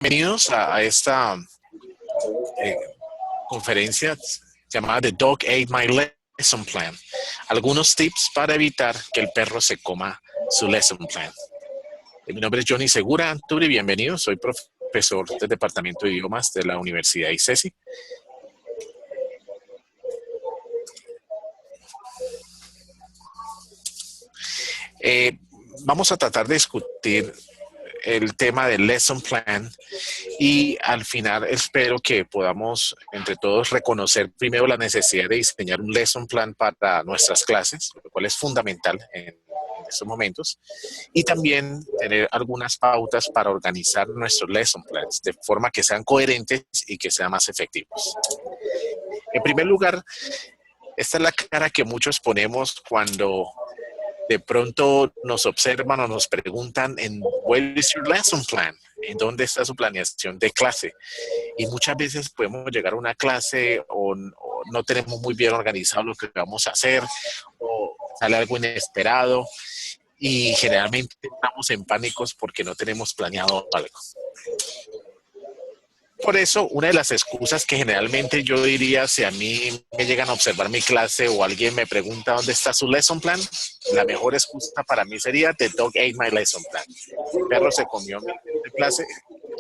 Bienvenidos a esta eh, conferencia llamada The Dog Ate My Lesson Plan. Algunos tips para evitar que el perro se coma su lesson plan. Mi nombre es Johnny Segura Anturi, bienvenido. Soy profesor del Departamento de Idiomas de la Universidad ICESI. Vamos a tratar de discutir el tema del lesson plan y al final espero que podamos entre todos reconocer primero la necesidad de diseñar un lesson plan para nuestras clases, lo cual es fundamental en estos momentos, y también tener algunas pautas para organizar nuestros lesson plans de forma que sean coherentes y que sean más efectivos. En primer lugar, esta es la cara que muchos ponemos cuando de pronto nos observan o nos preguntan en where is your lesson plan? ¿En dónde está su planeación de clase? Y muchas veces podemos llegar a una clase o no tenemos muy bien organizado lo que vamos a hacer o sale algo inesperado y generalmente estamos en pánicos porque no tenemos planeado algo. Por eso, una de las excusas que generalmente yo diría, si a mí me llegan a observar mi clase o alguien me pregunta dónde está su lesson plan, la mejor excusa para mí sería The dog ate my lesson plan. El perro se comió mi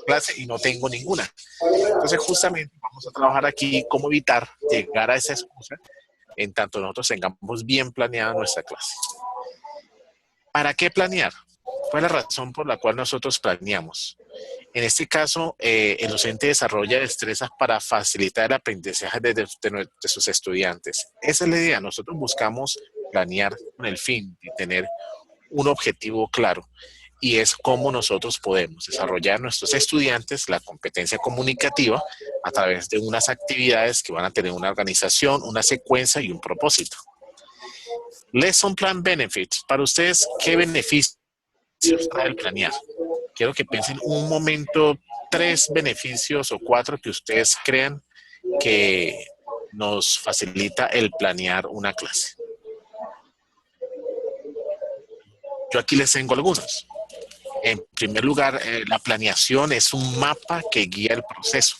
clase y no tengo ninguna. Entonces, justamente vamos a trabajar aquí cómo evitar llegar a esa excusa en tanto nosotros tengamos bien planeada nuestra clase. ¿Para qué planear? ¿Cuál es la razón por la cual nosotros planeamos? En este caso, el docente desarrolla destrezas para facilitar el aprendizaje de sus estudiantes. Esa es la idea. Nosotros buscamos planear con el fin de tener un objetivo claro y es cómo nosotros podemos desarrollar a nuestros estudiantes la competencia comunicativa a través de unas actividades que van a tener una organización, una secuencia y un propósito. Lesson Plan Benefits. Para ustedes, ¿qué beneficios trae el planear? Quiero que piensen un momento 3 beneficios o 4 que ustedes crean que nos facilita el planear una clase. Yo aquí les tengo algunos. En primer lugar, la planeación es un mapa que guía el proceso.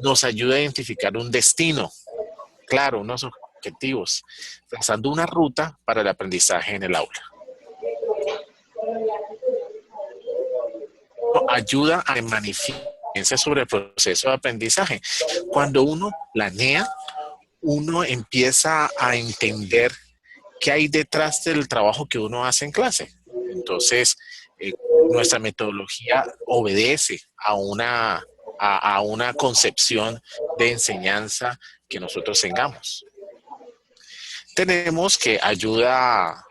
Nos ayuda a identificar un destino, claro, unos objetivos, trazando una ruta para el aprendizaje en el aula. Ayuda a manifestarse sobre el proceso de aprendizaje. Cuando uno planea, uno empieza a entender qué hay detrás del trabajo que uno hace en clase. Entonces, nuestra metodología obedece a una concepción de enseñanza que nosotros tengamos. Tenemos que ayuda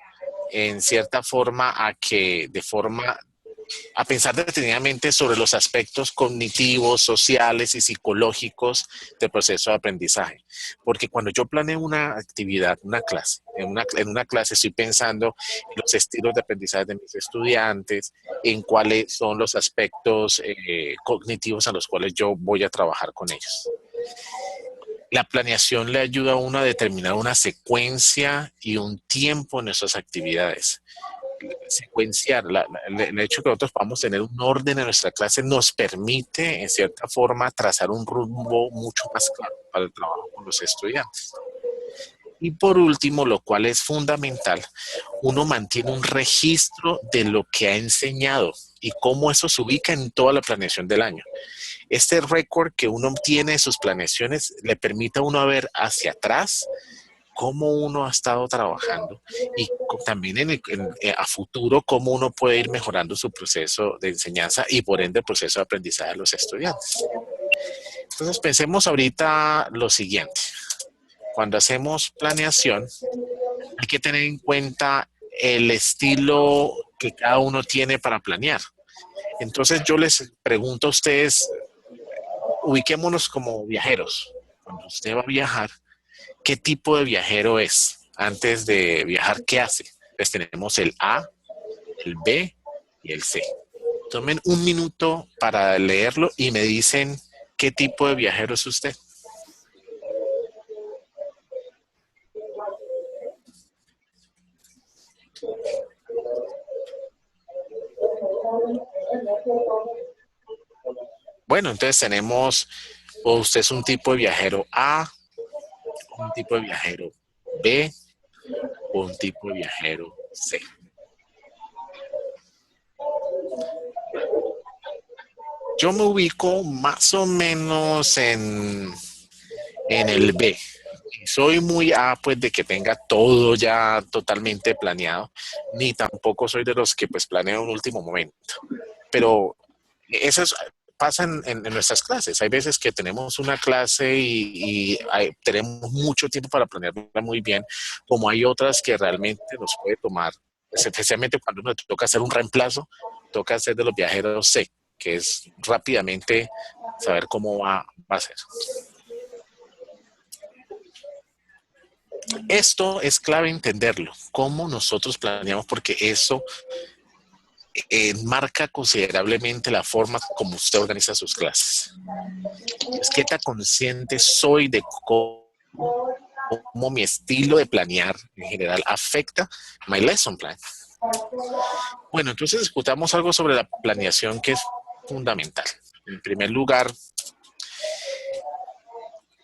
en cierta forma a pensar detenidamente sobre los aspectos cognitivos, sociales y psicológicos del proceso de aprendizaje. Porque cuando yo planeo una actividad, una clase, en una clase estoy pensando en los estilos de aprendizaje de mis estudiantes, en cuáles son los aspectos cognitivos a los cuales yo voy a trabajar con ellos. La planeación le ayuda a uno a determinar una secuencia y un tiempo en nuestras actividades. Secuenciar, el hecho que nosotros podamos tener un orden en nuestra clase nos permite, en cierta forma, trazar un rumbo mucho más claro para el trabajo con los estudiantes. Y por último, lo cual es fundamental, uno mantiene un registro de lo que ha enseñado y cómo eso se ubica en toda la planeación del año. Este récord que uno obtiene de sus planeaciones le permite a uno ver hacia atrás cómo uno ha estado trabajando y también a futuro cómo uno puede ir mejorando su proceso de enseñanza y por ende el proceso de aprendizaje de los estudiantes. Entonces pensemos ahorita lo siguiente. Cuando hacemos planeación hay que tener en cuenta el estilo que cada uno tiene para planear. Entonces yo les pregunto a ustedes, ubiquémonos como viajeros. Cuando usted va a viajar, ¿qué tipo de viajero es? Antes de viajar, ¿qué hace? Pues tenemos el A, el B y el C. Tomen un minuto para leerlo y me dicen qué tipo de viajero es usted. Bueno, entonces tenemos, o usted es un tipo de viajero A, un tipo de viajero B o un tipo de viajero C. Yo me ubico más o menos en el B. Soy muy A, pues, de que tenga todo ya totalmente planeado, ni tampoco soy de los que, pues, planeo en último momento. Pero eso es, pasa en nuestras clases. Hay veces que tenemos una clase y tenemos mucho tiempo para planearla muy bien, como hay otras que realmente nos puede tomar, especialmente cuando nos toca hacer un reemplazo, toca hacer de los viajeros C, que es rápidamente saber cómo va a ser. Esto es clave entenderlo, cómo nosotros planeamos, porque eso marca considerablemente la forma como usted organiza sus clases. Es qué tan consciente soy de cómo mi estilo de planear en general afecta my lesson plan. Bueno, entonces discutamos algo sobre la planeación que es fundamental. En primer lugar,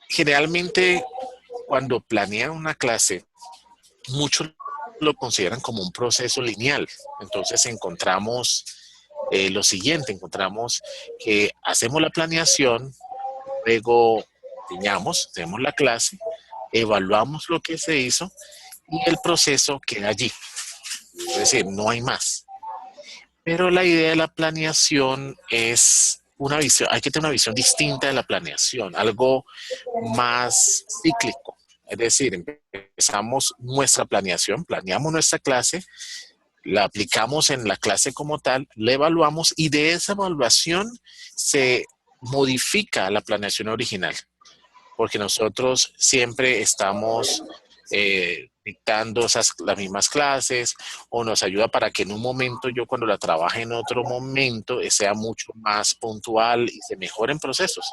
generalmente cuando planean una clase, muchos lo consideran como un proceso lineal. Entonces encontramos lo siguiente, encontramos que hacemos la planeación, luego diseñamos, hacemos la clase, evaluamos lo que se hizo y el proceso queda allí. Es decir, no hay más. Pero la idea de la planeación es una visión, hay que tener una visión distinta de la planeación, algo más cíclico. Es decir, empezamos nuestra planeación, planeamos nuestra clase, la aplicamos en la clase como tal, la evaluamos y de esa evaluación se modifica la planeación original, porque nosotros siempre estamos dictando las mismas clases o nos ayuda para que en un momento yo cuando la trabaje en otro momento sea mucho más puntual y se mejoren procesos.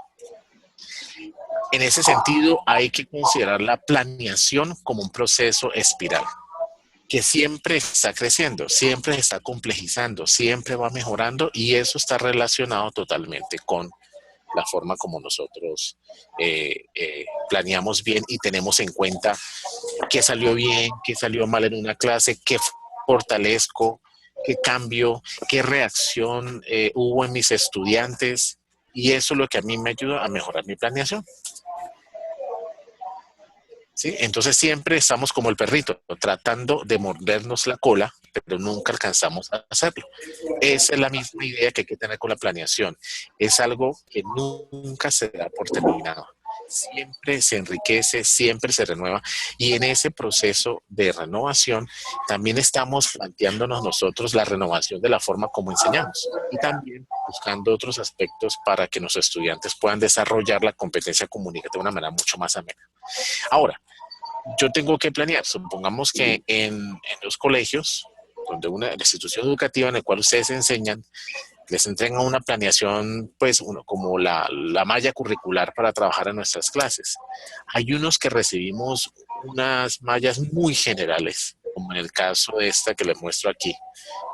En ese sentido, hay que considerar la planeación como un proceso espiral, que siempre está creciendo, siempre se está complejizando, siempre va mejorando y eso está relacionado totalmente con la forma como nosotros planeamos bien y tenemos en cuenta qué salió bien, qué salió mal en una clase, qué fortalezco, qué cambio, qué reacción hubo en mis estudiantes y eso es lo que a mí me ayuda a mejorar mi planeación. ¿Sí? Entonces siempre estamos como el perrito, tratando de mordernos la cola, pero nunca alcanzamos a hacerlo. Esa es la misma idea que hay que tener con la planeación. Es algo que nunca se da por terminado. Siempre se enriquece, siempre se renueva y en ese proceso de renovación también estamos planteándonos nosotros la renovación de la forma como enseñamos y también buscando otros aspectos para que nuestros estudiantes puedan desarrollar la competencia comunicativa de una manera mucho más amena. Ahora, yo tengo que planear, supongamos que en los colegios, donde una institución educativa en la cual ustedes enseñan, les entregan una planeación, pues, como la malla curricular para trabajar en nuestras clases. Hay unos que recibimos unas mallas muy generales, como en el caso de esta que les muestro aquí,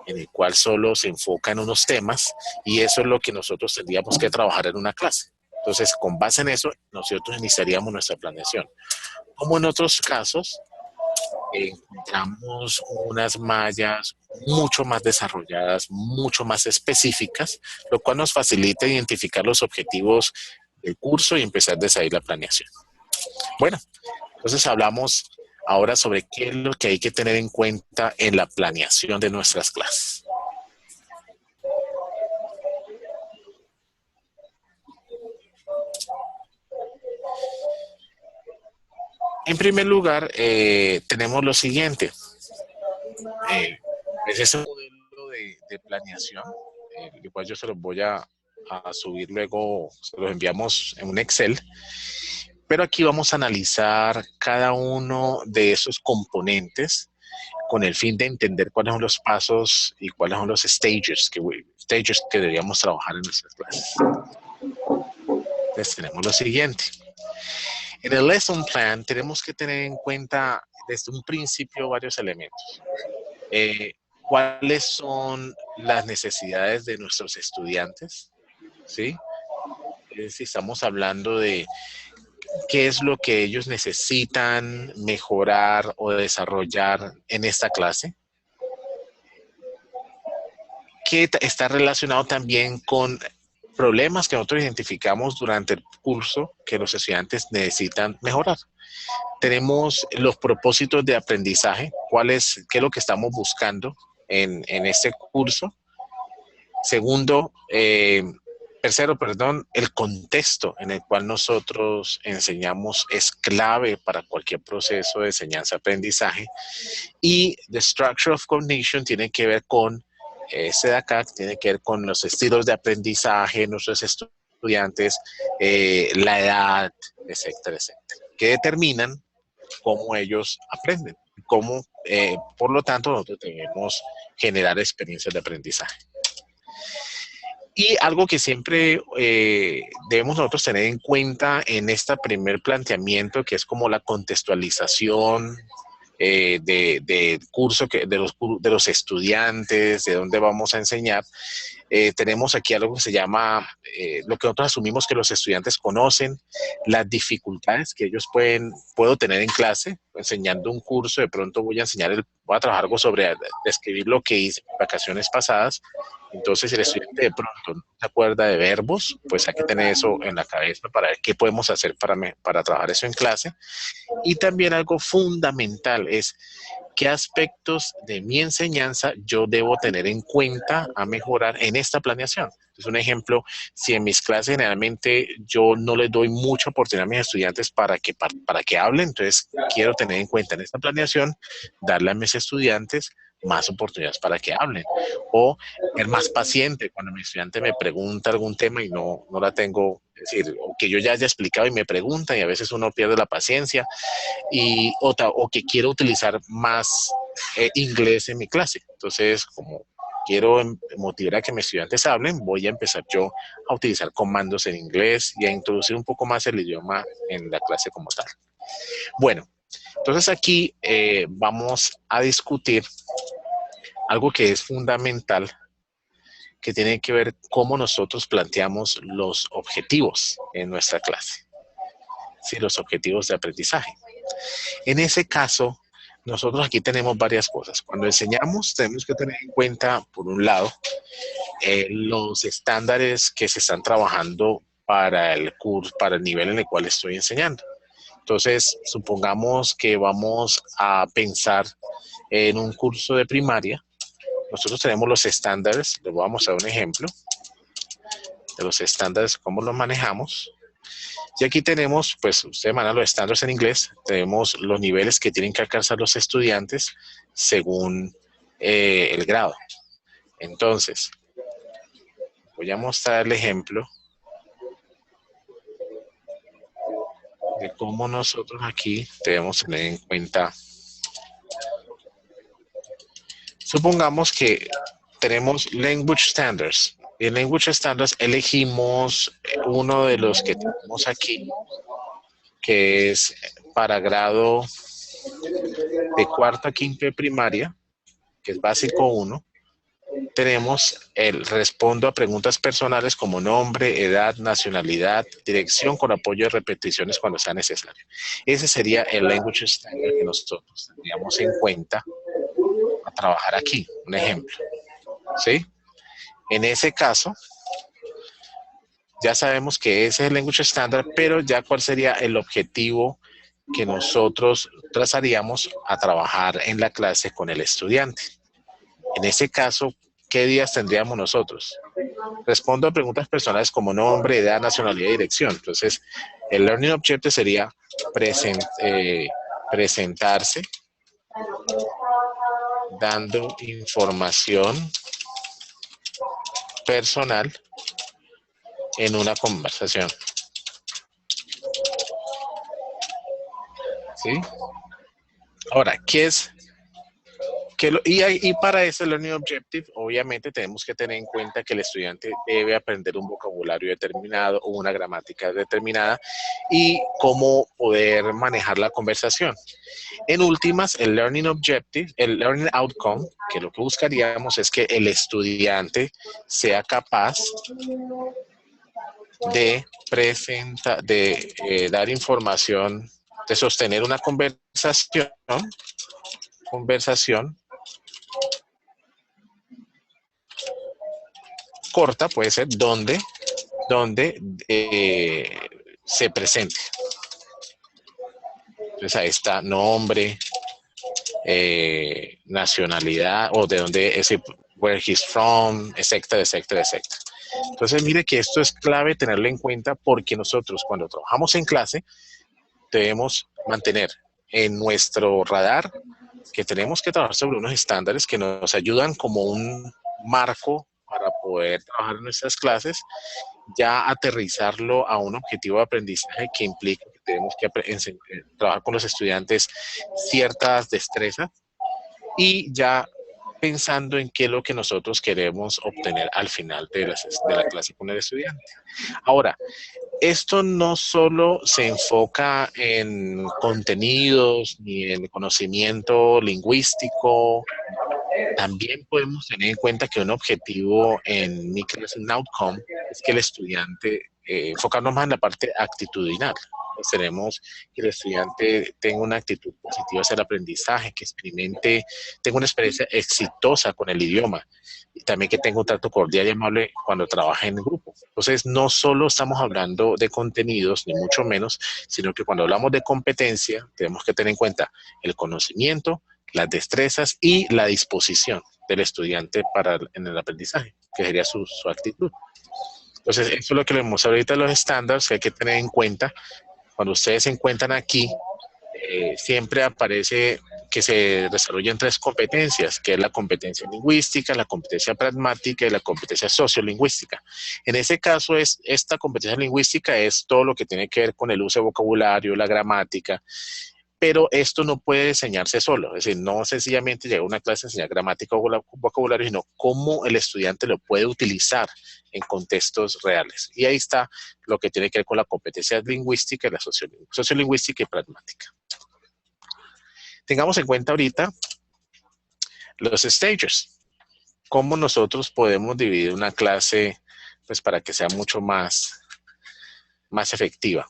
en el cual solo se enfoca en unos temas y eso es lo que nosotros tendríamos que trabajar en una clase. Entonces, con base en eso, nosotros iniciaríamos nuestra planeación. Como en otros casos, encontramos unas mallas mucho más desarrolladas, mucho más específicas, lo cual nos facilita identificar los objetivos del curso y empezar desde ahí la planeación. Bueno, entonces hablamos ahora sobre qué es lo que hay que tener en cuenta en la planeación de nuestras clases. En primer lugar, tenemos lo siguiente. Es ese modelo de planeación, el cual yo se los voy a subir luego, se los enviamos en un Excel, pero aquí vamos a analizar cada uno de esos componentes con el fin de entender cuáles son los pasos y cuáles son los stages que deberíamos trabajar en nuestras clases. Entonces tenemos lo siguiente. En el lesson plan tenemos que tener en cuenta desde un principio varios elementos. Eh, ¿Cuáles son las necesidades de nuestros estudiantes? ¿Sí? si estamos hablando de qué es lo que ellos necesitan mejorar o desarrollar en esta clase, que está relacionado también con problemas que nosotros identificamos durante el curso que los estudiantes necesitan mejorar. Tenemos los propósitos de aprendizaje, qué es lo que estamos buscando en este curso. Segundo, tercero, perdón, el contexto en el cual nosotros enseñamos es clave para cualquier proceso de enseñanza-aprendizaje. Y the structure of cognition tiene que ver con, ese de acá, tiene que ver con los estilos de aprendizaje, nuestros estudiantes, la edad, etcétera, etcétera, que determinan cómo ellos aprenden, cómo, por lo tanto, nosotros debemos generar experiencias de aprendizaje. Y algo que siempre debemos nosotros tener en cuenta en este primer planteamiento, que es como la contextualización del curso, de los estudiantes, de dónde vamos a enseñar. Tenemos aquí algo que se llama, lo que nosotros asumimos que los estudiantes conocen, las dificultades que ellos puedo tener en clase, enseñando un curso. De pronto voy a trabajar algo sobre describir lo que hice en vacaciones pasadas. Entonces, si el estudiante de pronto no se acuerda de verbos, pues hay que tener eso en la cabeza para ver qué podemos hacer para trabajar eso en clase. Y también algo fundamental es qué aspectos de mi enseñanza yo debo tener en cuenta a mejorar en esta planeación. Es un ejemplo, si en mis clases generalmente yo no les doy mucha oportunidad a mis estudiantes para que hablen, entonces quiero tener en cuenta en esta planeación, darle a mis estudiantes más oportunidades para que hablen, o ser más paciente cuando mi estudiante me pregunta algún tema y no la tengo, es decir, o que yo ya haya explicado y me pregunta, y a veces uno pierde la paciencia, o que quiero utilizar más inglés en mi clase. Entonces, como quiero motivar a que mis estudiantes hablen, voy a empezar yo a utilizar comandos en inglés y a introducir un poco más el idioma en la clase como tal. Bueno, entonces aquí vamos a discutir algo que es fundamental, que tiene que ver cómo nosotros planteamos los objetivos en nuestra clase. Sí, los objetivos de aprendizaje. En ese caso, nosotros aquí tenemos varias cosas. Cuando enseñamos, tenemos que tener en cuenta, por un lado, los estándares que se están trabajando para el curso, para el nivel en el cual estoy enseñando. Entonces, supongamos que vamos a pensar en un curso de primaria. Nosotros tenemos los estándares, les voy a mostrar un ejemplo de los estándares, cómo los manejamos. Y aquí tenemos, pues, ustedes manejan los estándares en inglés, tenemos los niveles que tienen que alcanzar los estudiantes según el grado. Entonces, voy a mostrar el ejemplo de cómo nosotros aquí debemos tener en cuenta. Supongamos que tenemos Language Standards. En Language Standards elegimos uno de los que tenemos aquí, que es para grado de cuarto a quinto de primaria, que es básico 1. Tenemos el respondo a preguntas personales como nombre, edad, nacionalidad, dirección con apoyo de repeticiones cuando sea necesario. Ese sería el Language Standard que nosotros tendríamos en cuenta a trabajar aquí. Un ejemplo. ¿Sí? En ese caso, ya sabemos que ese es el Language Standard, pero ya cuál sería el objetivo que nosotros trazaríamos a trabajar en la clase con el estudiante. En ese caso, ¿qué días tendríamos nosotros? Respondo a preguntas personales como nombre, edad, nacionalidad y dirección. Entonces, el Learning Objective sería presentarse dando información personal en una conversación. ¿Sí? Ahora, y para ese Learning Objective, obviamente tenemos que tener en cuenta que el estudiante debe aprender un vocabulario determinado o una gramática determinada y cómo poder manejar la conversación. En últimas, el Learning Objective, el Learning Outcome, que lo que buscaríamos es que el estudiante sea capaz de dar información, de sostener una conversación corta, puede ser, donde se presente. Entonces ahí está nombre, nacionalidad o de dónde es, where he's from, etcétera, etcétera, etcétera. Entonces mire que esto es clave tenerlo en cuenta porque nosotros cuando trabajamos en clase debemos mantener en nuestro radar que tenemos que trabajar sobre unos estándares que nos ayudan como un marco para poder trabajar en nuestras clases, ya aterrizarlo a un objetivo de aprendizaje que implica que tenemos que trabajar con los estudiantes ciertas destrezas y ya pensando en qué es lo que nosotros queremos obtener al final de la clase con el estudiante. Ahora, esto no solo se enfoca en contenidos ni en conocimiento lingüístico, también podemos tener en cuenta que un objetivo en mi clase, un outcome, es que el estudiante, enfocarnos más en la parte actitudinal. Pues tenemos que el estudiante tenga una actitud positiva hacia el aprendizaje, que tenga una experiencia exitosa con el idioma y también que tenga un trato cordial y amable cuando trabaja en grupo. Entonces, no solo estamos hablando de contenidos, ni mucho menos, sino que cuando hablamos de competencia, tenemos que tener en cuenta el conocimiento, las destrezas y la disposición del estudiante en el aprendizaje, que sería su actitud. Entonces, eso es lo que vemos ahorita, los estándares que hay que tener en cuenta. Cuando ustedes se encuentran aquí, siempre aparece que se desarrollan tres competencias, que es la competencia lingüística, la competencia pragmática y la competencia sociolingüística. En ese caso, esta competencia lingüística es todo lo que tiene que ver con el uso de vocabulario, la gramática, pero esto no puede enseñarse solo, es decir, no sencillamente llegar a una clase a enseñar gramática o vocabulario, sino cómo el estudiante lo puede utilizar en contextos reales. Y ahí está lo que tiene que ver con la competencia lingüística y la sociolingüística y pragmática. Tengamos en cuenta ahorita los stages, cómo nosotros podemos dividir una clase pues para que sea mucho más efectiva.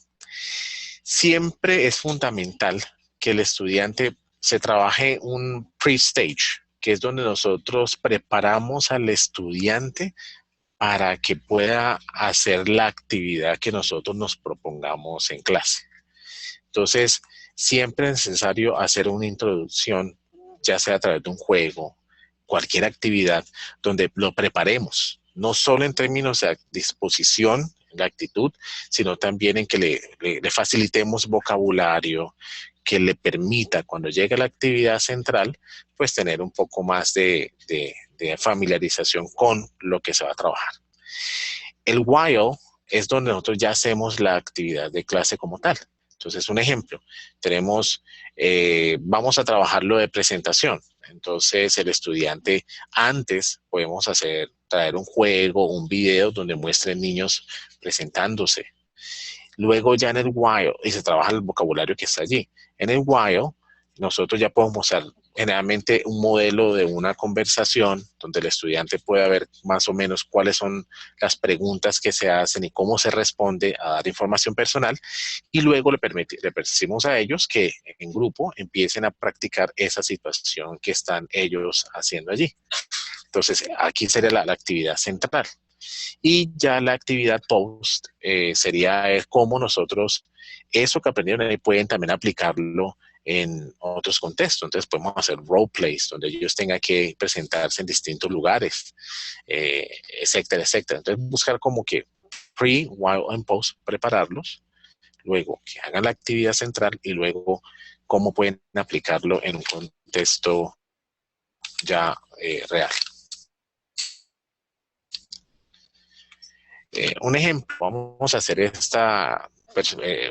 Siempre es fundamental que el estudiante se trabaje un pre-stage, que es donde nosotros preparamos al estudiante para que pueda hacer la actividad que nosotros nos propongamos en clase. Entonces, siempre es necesario hacer una introducción, ya sea a través de un juego, cualquier actividad, donde lo preparemos, no solo en términos de disposición, la actitud, sino también en que le facilitemos vocabulario, que le permita cuando llegue a la actividad central, pues tener un poco más de familiarización con lo que se va a trabajar. El while es donde nosotros ya hacemos la actividad de clase como tal. Entonces, un ejemplo, vamos a trabajar lo de presentación. Entonces, el estudiante antes podemos traer un juego, un video donde muestren niños presentándose. Luego ya en el while, y se trabaja el vocabulario que está allí. En el while, nosotros ya podemos mostrar generalmente un modelo de una conversación donde el estudiante pueda ver más o menos cuáles son las preguntas que se hacen y cómo se responde a dar información personal y luego le permitimos a ellos que en grupo empiecen a practicar esa situación que están ellos haciendo allí. Entonces, aquí sería la actividad central. Y ya la actividad post sería cómo nosotros, eso que aprendieron ahí, pueden también aplicarlo en otros contextos. Entonces podemos hacer role plays, donde ellos tengan que presentarse en distintos lugares, etcétera, etcétera. Entonces buscar como que pre, while and post, prepararlos, luego que hagan la actividad central y luego cómo pueden aplicarlo en un contexto ya real. Un ejemplo, vamos a hacer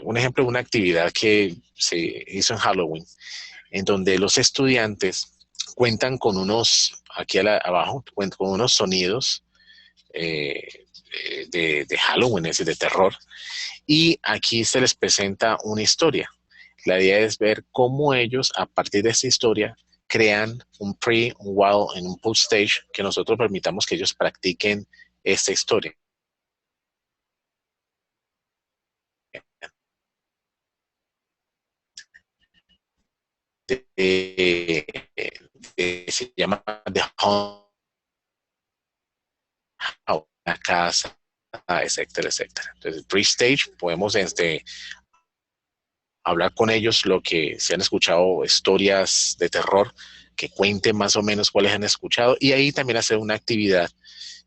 un ejemplo de una actividad que se hizo en Halloween, en donde los estudiantes cuentan con aquí abajo, cuentan con unos sonidos de Halloween, es decir, de terror, y aquí se les presenta una historia. La idea es ver cómo ellos, a partir de esta historia, crean un pre, un while, en un post stage que nosotros permitamos que ellos practiquen esta historia. se llama The Home, la casa, etcétera, etcétera. Entonces, pre-stage, podemos hablar con ellos lo que se han escuchado, historias de terror, que cuenten más o menos cuáles han escuchado, y ahí también hacer una actividad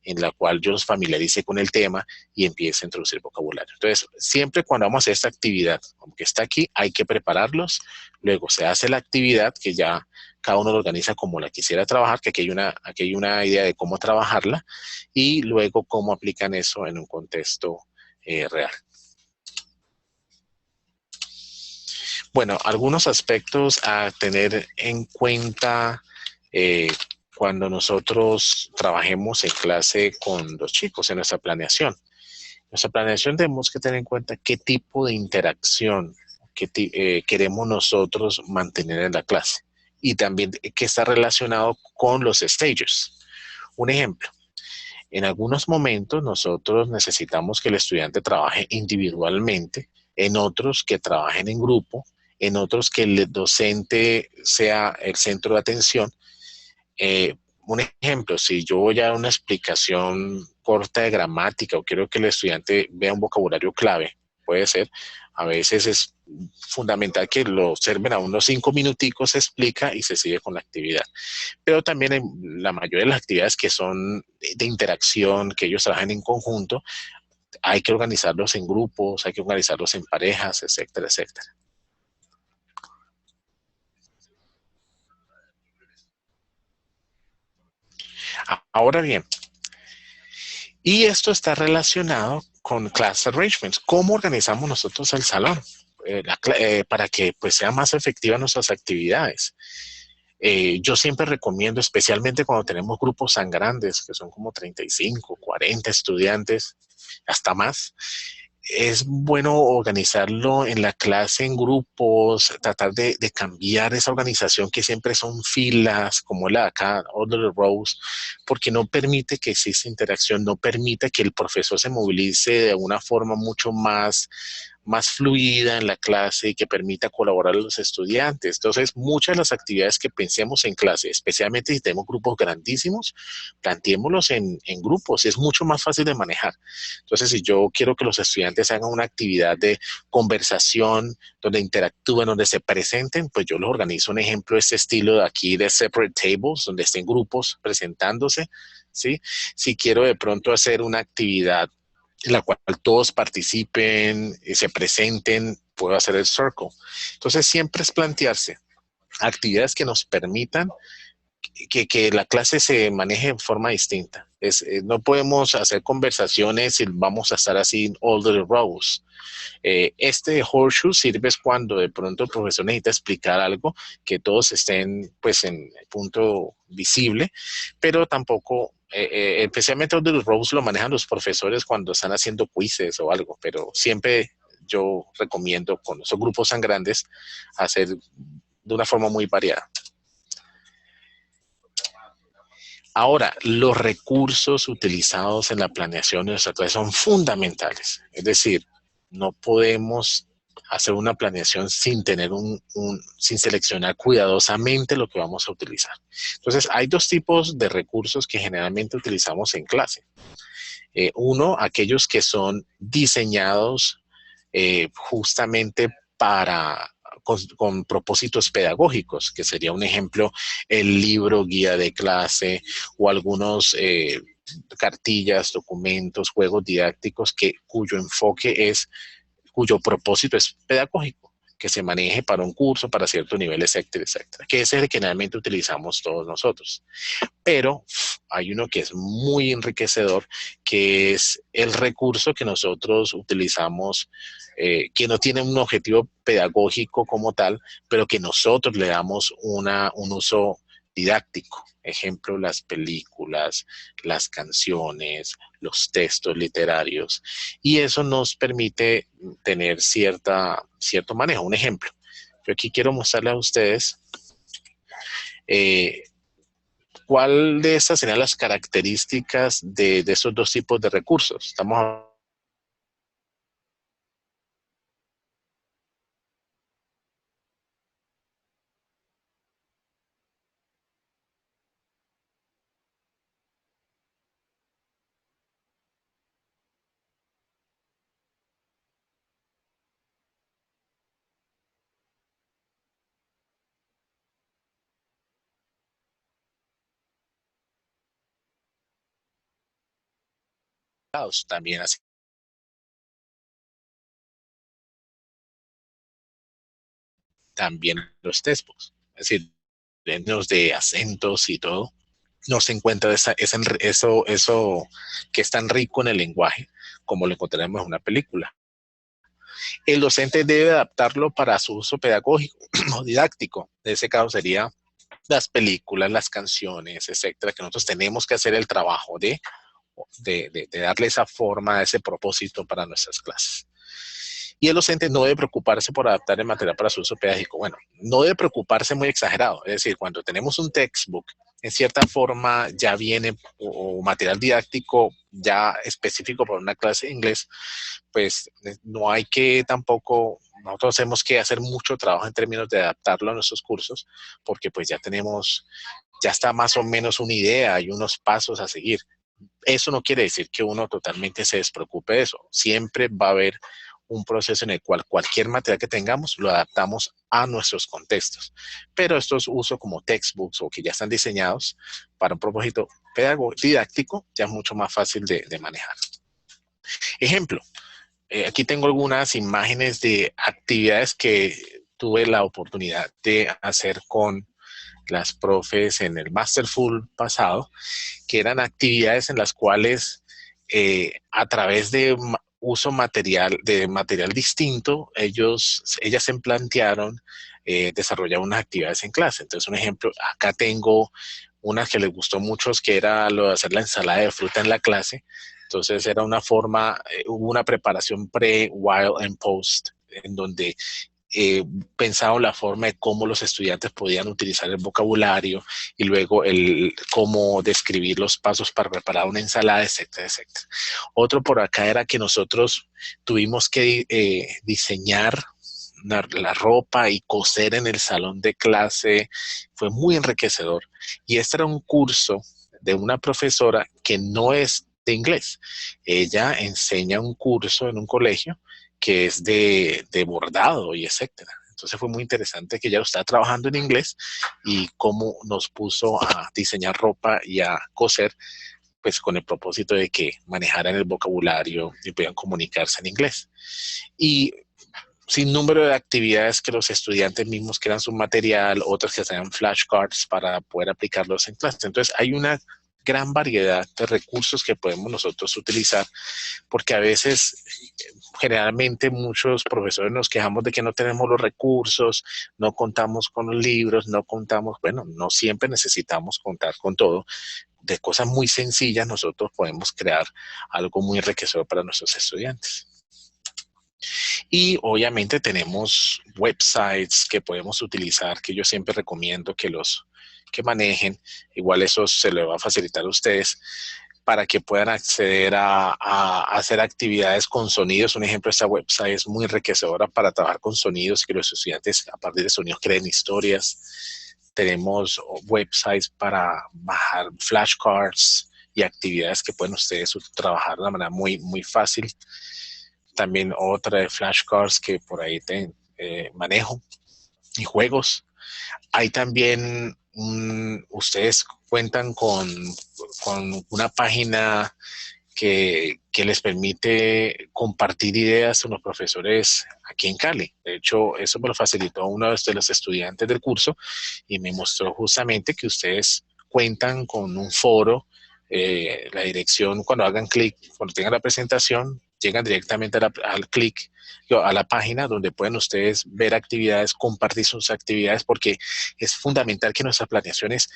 en la cual yo los familiarice con el tema y empiece a introducir vocabulario. Entonces, siempre cuando vamos a hacer esta actividad, aunque está aquí, hay que prepararlos, luego se hace la actividad que ya cada uno lo organiza como la quisiera trabajar, que aquí hay una idea de cómo trabajarla, y luego cómo aplican eso en un contexto real. Bueno, algunos aspectos a tener en cuenta eh, cuando nosotros trabajemos en clase con los chicos en nuestra planeación. Nuestra planeación tenemos que tener en cuenta qué tipo de interacción queremos nosotros mantener en la clase y también qué está relacionado con los stages. Un ejemplo, en algunos momentos nosotros necesitamos que el estudiante trabaje individualmente, en otros que trabajen en grupo, en otros que el docente sea el centro de atención. Un ejemplo, si yo voy a dar una explicación corta de gramática o quiero que el estudiante vea un vocabulario clave, puede ser, a veces es fundamental que lo observen a unos 5 minuticos, se explica y se sigue con la actividad. Pero también en la mayoría de las actividades que son de interacción, que ellos trabajan en conjunto, hay que organizarlos en grupos, hay que organizarlos en parejas, etcétera, etcétera. Ahora bien, y esto está relacionado con class arrangements. ¿Cómo organizamos nosotros el salón? Para que pues sean más efectivas nuestras actividades. Yo siempre recomiendo, especialmente cuando tenemos grupos tan grandes, que son como 35, 40 estudiantes, hasta más, es bueno organizarlo en la clase en grupos, tratar de cambiar esa organización que siempre son filas, como la de acá, order rows, porque no permite que exista interacción, no permite que el profesor se movilice de una forma mucho más fluida en la clase y que permita colaborar a los estudiantes. Entonces, muchas de las actividades que pensemos en clase, especialmente si tenemos grupos grandísimos, planteémoslos en grupos, es mucho más fácil de manejar. Entonces, si yo quiero que los estudiantes hagan una actividad de conversación, donde interactúen, donde se presenten, pues yo los organizo un ejemplo de este estilo de aquí de separate tables, donde estén grupos presentándose, ¿sí? Si quiero de pronto hacer una actividad en la cual todos participen, se presenten, puedo hacer el circle. Entonces, siempre es plantearse actividades que nos permitan que la clase se maneje de forma distinta. No podemos hacer conversaciones y vamos a estar así en all the rows. Este horseshoe sirve es cuando de pronto el profesor necesita explicar algo, que todos estén pues en el punto visible, pero tampoco, especialmente all the rows lo manejan los profesores cuando están haciendo quizzes o algo, pero siempre yo recomiendo con esos grupos tan grandes hacer de una forma muy variada. Ahora, los recursos utilizados en la planeación de nuestra clase son fundamentales. Es decir, no podemos hacer una planeación sin tener sin seleccionar cuidadosamente lo que vamos a utilizar. Entonces, hay dos tipos de recursos que generalmente utilizamos en clase. Uno, aquellos que son diseñados justamente con propósitos pedagógicos, que sería un ejemplo el libro guía de clase o algunos cartillas, documentos, juegos didácticos cuyo enfoque cuyo propósito es pedagógico, que se maneje para un curso, para cierto nivel, etcétera, etcétera, que es el que generalmente utilizamos todos nosotros. Pero hay uno que es muy enriquecedor, que es el recurso que nosotros utilizamos, que no tiene un objetivo pedagógico como tal, pero que nosotros le damos un uso didáctico. Ejemplo, las películas, las canciones, los textos literarios. Y eso nos permite tener cierto manejo. Un ejemplo, yo aquí quiero mostrarle a ustedes eh, ¿cuál de estas serían las características de esos dos tipos de recursos? Estamos educados. También así, también los textbooks. Es decir, en términos de acentos y todo, no se encuentra eso que es tan rico en el lenguaje como lo encontraremos en una película. El docente debe adaptarlo para su uso pedagógico o didáctico. En ese caso sería las películas, las canciones, etcétera, que nosotros tenemos que hacer el trabajo de darle esa forma, ese propósito para nuestras clases. Y el docente no debe preocuparse por adaptar el material para su uso pedagógico. Bueno, no debe preocuparse muy exagerado. Es decir, cuando tenemos un textbook, en cierta forma ya viene o material didáctico ya específico para una clase de inglés, pues no hay que tampoco, nosotros tenemos que hacer mucho trabajo en términos de adaptarlo a nuestros cursos, porque pues ya tenemos, ya está más o menos una idea y unos pasos a seguir. Eso no quiere decir que uno totalmente se despreocupe de eso. Siempre va a haber un proceso en el cual cualquier material que tengamos lo adaptamos a nuestros contextos. Pero estos usos como textbooks o que ya están diseñados para un propósito didáctico ya es mucho más fácil de manejar. Ejemplo, aquí tengo algunas imágenes de actividades que tuve la oportunidad de hacer con las profes en el Masterful pasado, que eran actividades en las cuales a través de uso de material distinto, ellas se plantearon desarrollar unas actividades en clase. Entonces, un ejemplo, acá tengo una que les gustó mucho, que era lo de hacer la ensalada de fruta en la clase. Entonces, era una forma, hubo una preparación pre, while and post, en donde eh, pensado la forma de cómo los estudiantes podían utilizar el vocabulario y luego cómo describir los pasos para preparar una ensalada, etcétera, etcétera. Otro por acá era que nosotros tuvimos que diseñar la ropa y coser en el salón de clase. Fue muy enriquecedor. Y este era un curso de una profesora que no es de inglés. Ella enseña un curso en un colegio que es de bordado y etcétera. Entonces fue muy interesante que ella está trabajando en inglés y cómo nos puso a diseñar ropa y a coser, pues con el propósito de que manejaran el vocabulario y puedan comunicarse en inglés. Y sin número de actividades que los estudiantes mismos crean su material, otras que sean flashcards para poder aplicarlos en clase. Entonces hay una gran variedad de recursos que podemos nosotros utilizar, porque a veces, generalmente muchos profesores nos quejamos de que no tenemos los recursos, no contamos con los libros, no contamos, bueno, no siempre necesitamos contar con todo. De cosas muy sencillas nosotros podemos crear algo muy enriquecedor para nuestros estudiantes. Y obviamente tenemos websites que podemos utilizar, que yo siempre recomiendo que manejen. Igual eso se le va a facilitar a ustedes para que puedan acceder a hacer actividades con sonidos. Un ejemplo, esta website es muy enriquecedora para trabajar con sonidos y que los estudiantes a partir de sonidos creen historias. Tenemos websites para bajar flashcards y actividades que pueden ustedes trabajar de una manera muy, muy fácil. También otra de flashcards que por ahí manejo y juegos. Hay también, ustedes cuentan con una página que les permite compartir ideas con los profesores aquí en Cali. De hecho, eso me lo facilitó uno de los estudiantes del curso y me mostró justamente que ustedes cuentan con un foro, la dirección, cuando hagan clic, cuando tengan la presentación, llegan directamente al clic a la página donde pueden ustedes ver actividades, compartir sus actividades, porque es fundamental que nuestras planeaciones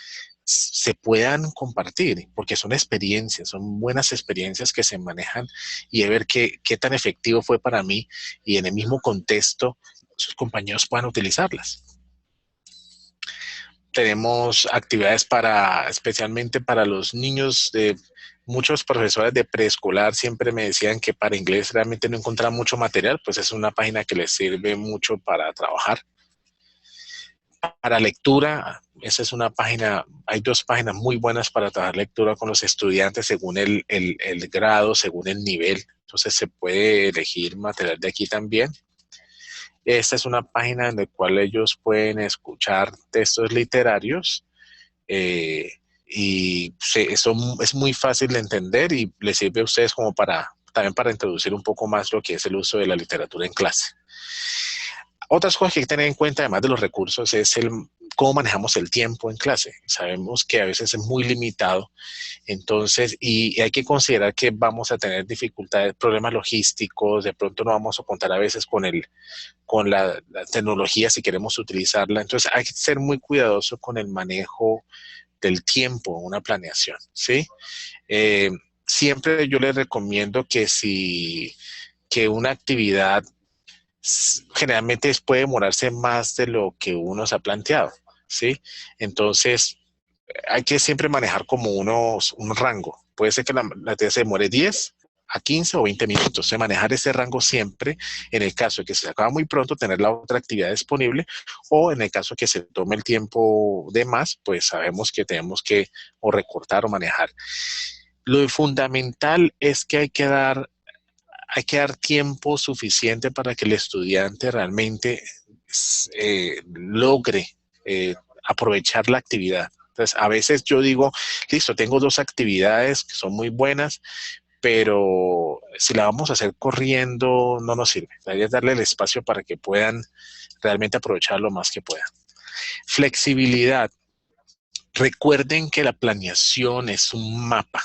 se puedan compartir, porque son experiencias, son buenas experiencias que se manejan y de ver qué tan efectivo fue para mí y en el mismo contexto sus compañeros puedan utilizarlas. Tenemos actividades especialmente para los niños de muchos profesores de preescolar siempre me decían que para inglés realmente no encontraban mucho material, pues es una página que les sirve mucho para trabajar. Para lectura, esa es una página, hay dos páginas muy buenas para trabajar lectura con los estudiantes según el grado, según el nivel. Entonces se puede elegir material de aquí también. Esta es una página en la cual ellos pueden escuchar textos literarios, eh, eso es muy fácil de entender y les sirve a ustedes como también para introducir un poco más lo que es el uso de la literatura en clase. Otras cosas que hay que tener en cuenta, además de los recursos, es cómo manejamos el tiempo en clase. Sabemos que a veces es muy limitado, entonces, y hay que considerar que vamos a tener dificultades, problemas logísticos, de pronto no vamos a contar a veces con la tecnología si queremos utilizarla. Entonces, hay que ser muy cuidadoso con el manejo del tiempo, una planeación, ¿sí? Eh, Siempre yo les recomiendo que una actividad generalmente puede demorarse más de lo que uno se ha planteado, ¿sí? Entonces, hay que siempre manejar como un rango. Puede ser que la actividad se demore 10 a 15 o 20 minutos. De manejar ese rango siempre, en el caso de que se acaba muy pronto, tener la otra actividad disponible, o en el caso de que se tome el tiempo de más, pues sabemos que tenemos que o recortar o manejar. Lo fundamental es que hay que dar tiempo suficiente para que el estudiante realmente logre aprovechar la actividad. Entonces, a veces yo digo, listo, tengo 2 actividades que son muy buenas, pero si la vamos a hacer corriendo, no nos sirve. La idea es darle el espacio para que puedan realmente aprovechar lo más que puedan. Flexibilidad. Recuerden que la planeación es un mapa,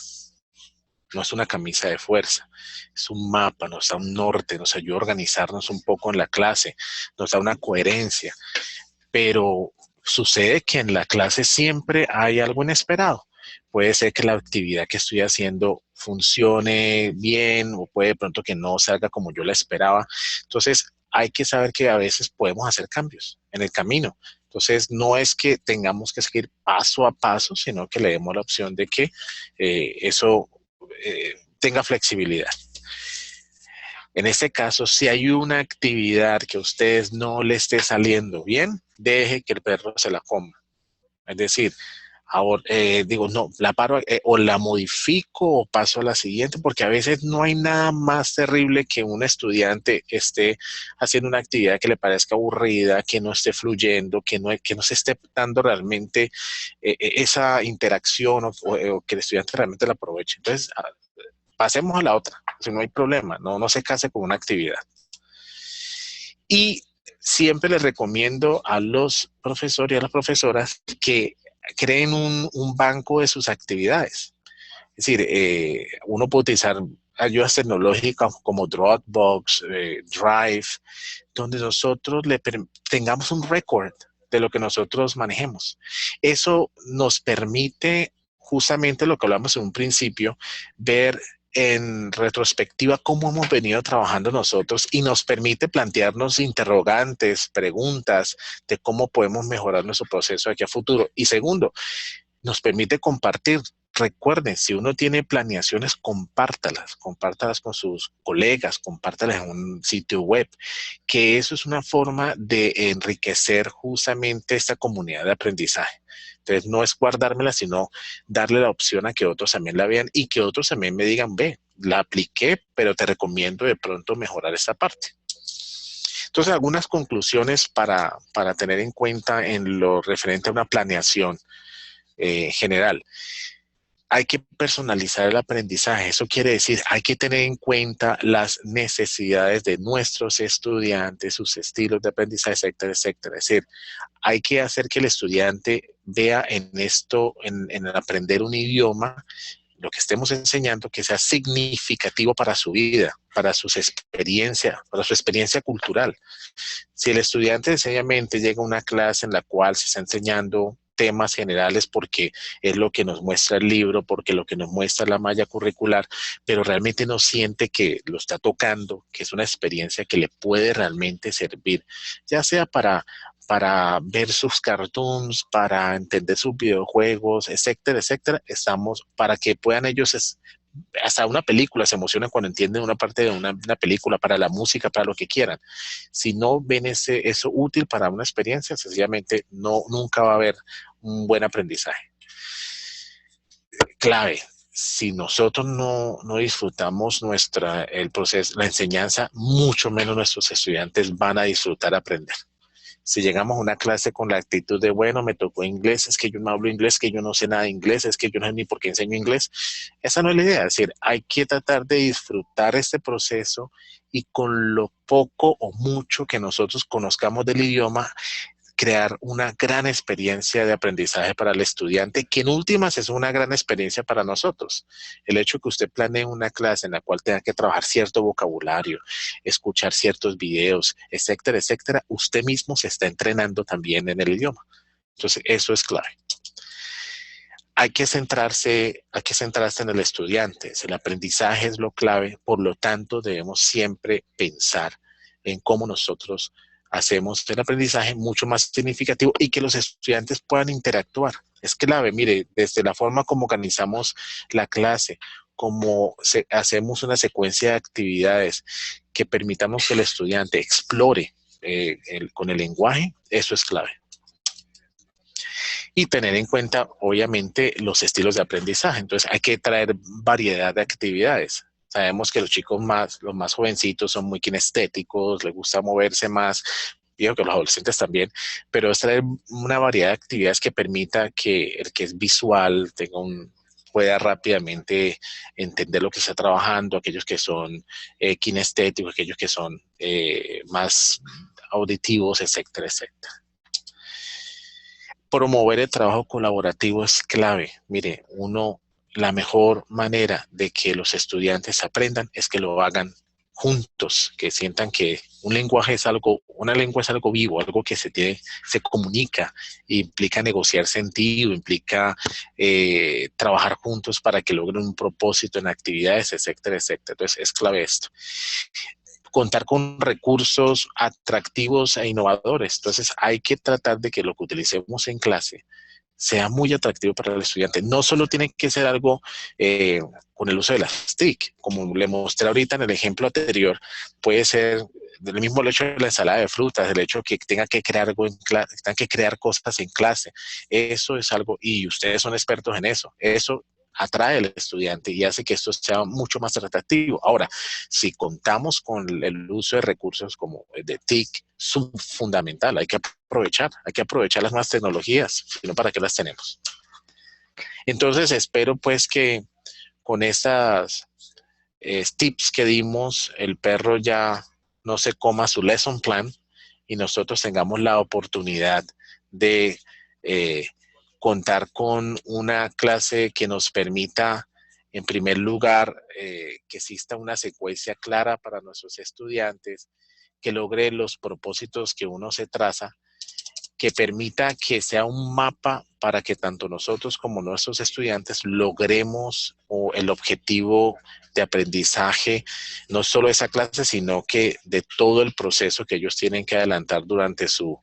no es una camisa de fuerza, es un mapa, nos da un norte, nos ayuda a organizarnos un poco en la clase, nos da una coherencia, pero sucede que en la clase siempre hay algo inesperado. Puede ser que la actividad que estoy haciendo funcione bien o puede de pronto que no salga como yo la esperaba. Entonces, hay que saber que a veces podemos hacer cambios en el camino. Entonces, no es que tengamos que seguir paso a paso, sino que le demos la opción de que eso tenga flexibilidad. En este caso, si hay una actividad que a ustedes no le esté saliendo bien, deje que el perro se la coma. Es decir, ahora, digo, no, la paro o la modifico o paso a la siguiente, porque a veces no hay nada más terrible que un estudiante esté haciendo una actividad que le parezca aburrida, que no esté fluyendo, que no se esté dando realmente esa interacción o que el estudiante realmente la aproveche. Entonces, pasemos a la otra, si no hay problema, no se case con una actividad. Y siempre les recomiendo a los profesores y a las profesoras que creen un banco de sus actividades. Es decir, uno puede utilizar ayudas tecnológicas como Dropbox, Drive, donde nosotros tengamos un récord de lo que nosotros manejemos. Eso nos permite justamente lo que hablamos en un principio, ver en retrospectiva cómo hemos venido trabajando nosotros y nos permite plantearnos interrogantes, preguntas de cómo podemos mejorar nuestro proceso de aquí a futuro. Y segundo, nos permite compartir. Recuerden, si uno tiene planeaciones, compártalas con sus colegas, compártalas en un sitio web, que eso es una forma de enriquecer justamente esta comunidad de aprendizaje. Entonces, no es guardármela, sino darle la opción a que otros también la vean y que otros también me digan, ve, la apliqué, pero te recomiendo de pronto mejorar esta parte. Entonces, algunas conclusiones para tener en cuenta en lo referente a una planeación general. Hay que personalizar el aprendizaje. Eso quiere decir, hay que tener en cuenta las necesidades de nuestros estudiantes, sus estilos de aprendizaje, etcétera, etcétera. Es decir, hay que hacer que el estudiante vea en esto, en el aprender un idioma, lo que estemos enseñando, que sea significativo para su vida, para su experiencia cultural. Si el estudiante sencillamente llega a una clase en la cual se está enseñando temas generales porque es lo que nos muestra el libro, porque lo que nos muestra la malla curricular, pero realmente no siente que lo está tocando, que es una experiencia que le puede realmente servir, ya sea para ver sus cartoons, para entender sus videojuegos, etcétera, etcétera, estamos para que puedan ellos hasta una película se emocionan cuando entienden una parte de una película, para la música, para lo que quieran. Si no ven eso útil para una experiencia, sencillamente nunca va a haber un buen aprendizaje. Clave, si nosotros no disfrutamos el proceso, la enseñanza, mucho menos nuestros estudiantes van a disfrutar aprender. Si llegamos a una clase con la actitud de, bueno, me tocó inglés, es que yo no hablo inglés, que yo no sé nada de inglés, es que yo no sé ni por qué enseño inglés, esa no es la idea. Es decir, hay que tratar de disfrutar este proceso y con lo poco o mucho que nosotros conozcamos del idioma, crear una gran experiencia de aprendizaje para el estudiante, que en últimas es una gran experiencia para nosotros. El hecho que usted planee una clase en la cual tenga que trabajar cierto vocabulario, escuchar ciertos videos, etcétera, etcétera, usted mismo se está entrenando también en el idioma. Entonces, eso es clave. Hay que centrarse en el estudiante. El aprendizaje es lo clave, por lo tanto, debemos siempre pensar en cómo nosotros hacemos el aprendizaje mucho más significativo y que los estudiantes puedan interactuar. Es clave, mire, desde la forma como organizamos la clase, hacemos una secuencia de actividades que permitamos que el estudiante explore con el lenguaje, eso es clave. Y tener en cuenta, obviamente, los estilos de aprendizaje. Entonces, hay que traer variedad de actividades. Sabemos que los más jovencitos son muy kinestéticos, les gusta moverse más, digo que los adolescentes también, pero es traer una variedad de actividades que permita que el que es visual pueda rápidamente entender lo que está trabajando, aquellos que son kinestéticos, aquellos que son más auditivos, etcétera, etcétera. Promover el trabajo colaborativo es clave. Mire, la mejor manera de que los estudiantes aprendan es que lo hagan juntos, que sientan que una lengua es algo vivo, algo que se comunica, implica negociar sentido, implica trabajar juntos para que logren un propósito en actividades, etcétera, etcétera. Entonces es clave esto. Contar con recursos atractivos e innovadores. Entonces hay que tratar de que lo que utilicemos en clase sea muy atractivo para el estudiante. No solo tiene que ser algo con el uso de las TIC, como le mostré ahorita en el ejemplo anterior, puede ser del mismo hecho de la ensalada de frutas, el hecho que tenga que crear algo en clase, tenga que crear cosas en clase. Eso es algo, y ustedes son expertos en eso. Eso atrae al estudiante y hace que esto sea mucho más atractivo. Ahora, si contamos con el uso de recursos como el de TIC, es fundamental, hay que aprovechar las nuevas tecnologías, sino para qué las tenemos. Entonces, espero pues que con estas tips que dimos, el perro ya no se coma su lesson plan y nosotros tengamos la oportunidad de contar con una clase que nos permita, en primer lugar, que exista una secuencia clara para nuestros estudiantes, que logre los propósitos que uno se traza, que permita que sea un mapa para que tanto nosotros como nuestros estudiantes logremos el objetivo de aprendizaje, no solo de esa clase, sino que de todo el proceso que ellos tienen que adelantar durante su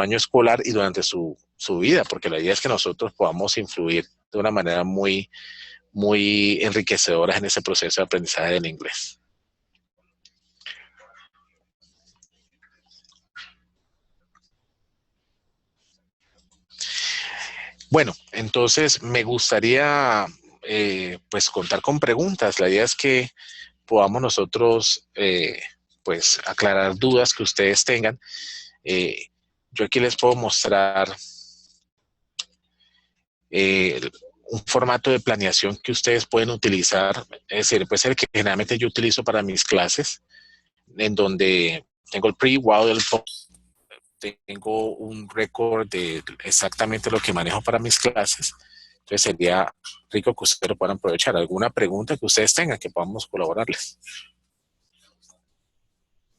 año escolar y durante su vida, porque la idea es que nosotros podamos influir de una manera muy, muy enriquecedora en ese proceso de aprendizaje del inglés. Bueno, entonces me gustaría pues contar con preguntas. La idea es que podamos nosotros pues aclarar dudas que ustedes tengan. Eh, yo aquí les puedo mostrar eh, un formato de planeación que ustedes pueden utilizar. Es decir, puede ser que generalmente yo utilizo para mis clases, en donde tengo el pre, while, el post. Tengo un récord de exactamente lo que manejo para mis clases. Entonces sería rico que ustedes lo puedan aprovechar. ¿Alguna pregunta que ustedes tengan que podamos colaborarles?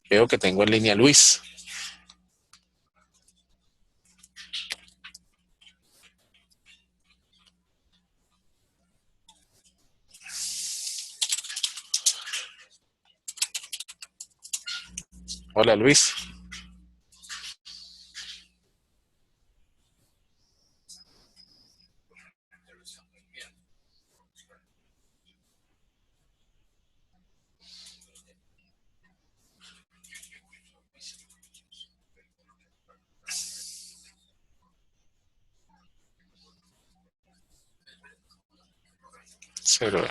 Veo que tengo en línea a Luis. Hola Luis. Cero.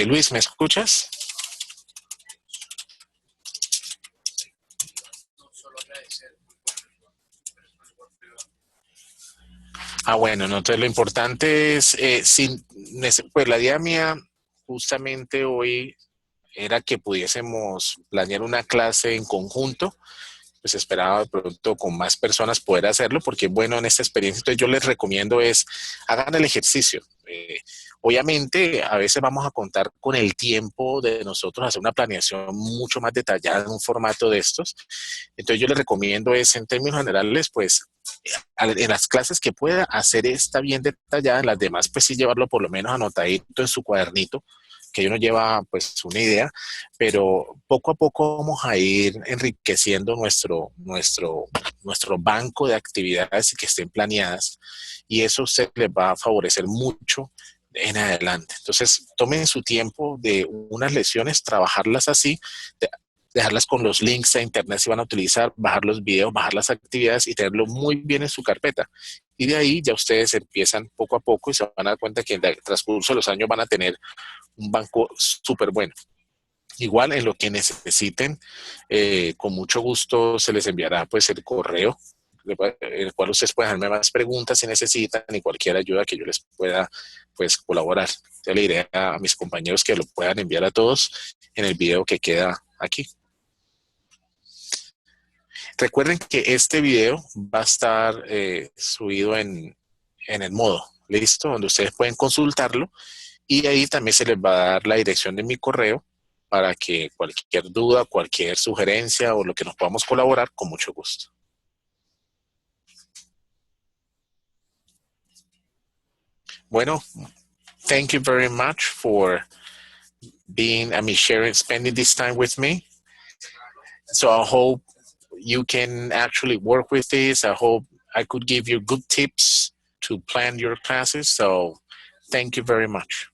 Luis, ¿me escuchas? Bueno, no, entonces lo importante es, pues la idea mía justamente hoy era que pudiésemos planear una clase en conjunto, pues esperaba de pronto con más personas poder hacerlo, porque bueno, en esta experiencia, entonces yo les recomiendo es, hagan el ejercicio. Obviamente, a veces vamos a contar con el tiempo de nosotros hacer una planeación mucho más detallada en un formato de estos. Entonces yo les recomiendo es, en términos generales, pues en las clases que pueda hacer esta bien detallada, en las demás pues sí llevarlo por lo menos anotadito en su cuadernito, que uno lleva pues una idea, pero poco a poco vamos a ir enriqueciendo nuestro banco de actividades que estén planeadas y eso se les va a favorecer mucho en adelante. Entonces, tomen su tiempo de unas lecciones, trabajarlas así, dejarlas con los links a internet si van a utilizar, bajar los videos, bajar las actividades y tenerlo muy bien en su carpeta. Y de ahí ya ustedes empiezan poco a poco y se van a dar cuenta que en el transcurso de los años van a tener un banco súper bueno. Igual en lo que necesiten, con mucho gusto se les enviará pues el correo, en el cual ustedes pueden hacerme más preguntas si necesitan y cualquier ayuda que yo les pueda pues colaborar. Yo le diré a mis compañeros que lo puedan enviar a todos en el video que queda aquí. Recuerden que este video va a estar subido en el modo, ¿listo? Donde ustedes pueden consultarlo y ahí también se les va a dar la dirección de mi correo para que cualquier duda, cualquier sugerencia o lo que nos podamos colaborar, con mucho gusto. Bueno, thank you very much for spending this time with me. So I hope you can actually work with this. I hope I could give you good tips to plan your classes. So thank you very much.